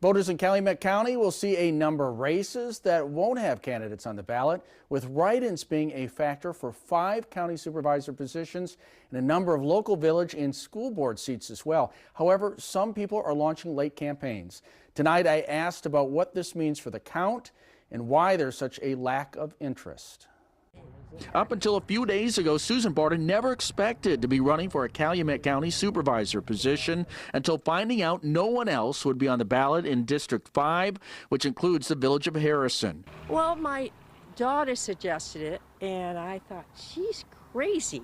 Voters in Calumet County will see a number of races that won't have candidates on the ballot, with write-ins being a factor for 5 county supervisor positions and a number of local village and school board seats as well. However, some people are launching late campaigns. Tonight, I asked about what this means for the count and why there's such a lack of interest. Up until a few days ago, Susan Barton never expected to be running for a Calumet County supervisor position until finding out no one else would be on the ballot in District 5, which includes the village of Harrison. Well, my daughter suggested it, and I thought, she's crazy,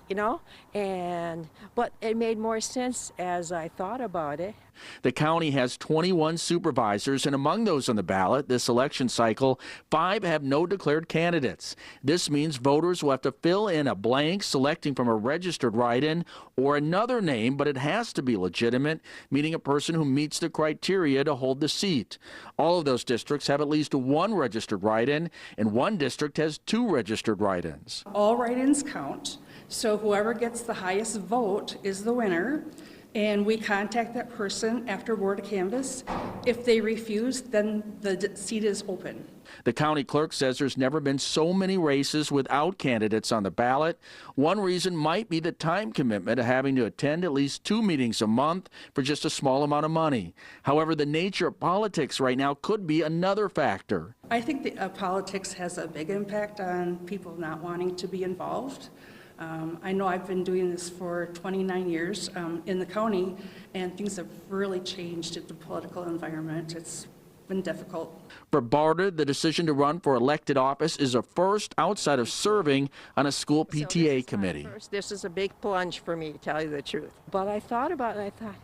but it made more sense as I thought about it. The county has 21 supervisors, and among those on the ballot this election cycle, 5 have no declared candidates. This means voters will have to fill in a blank selecting from a registered write-in or another name, but it has to be legitimate, meaning a person who meets the criteria to hold the seat. All of those districts have at least 1 registered write-in, and 1 district has 2 registered write-ins. All write-ins count, so whoever gets the highest vote is the winner. And we contact that person after board canvass. If they refuse, then the seat is open. The county clerk says there's never been so many races without candidates on the ballot. One reason might be the time commitment of having to attend at least 2 meetings a month for just a small amount of money. However, the nature of politics right now could be another factor. I think that politics has a big impact on people not wanting to be involved. I know I've been doing this for 29 years in the county, and things have really changed in the political environment. It's been difficult. For Barter, the decision to run for elected office is a first outside of serving on a school PTA committee. This is a big plunge for me, to tell you the truth. But I thought about it, I thought,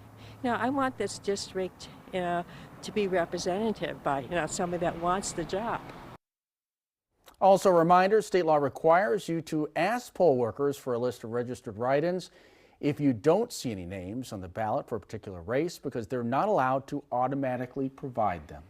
I want this district to be representative by somebody that wants the job. Also, a reminder, state law requires you to ask poll workers for a list of registered write-ins if you don't see any names on the ballot for a particular race, because they're not allowed to automatically provide them.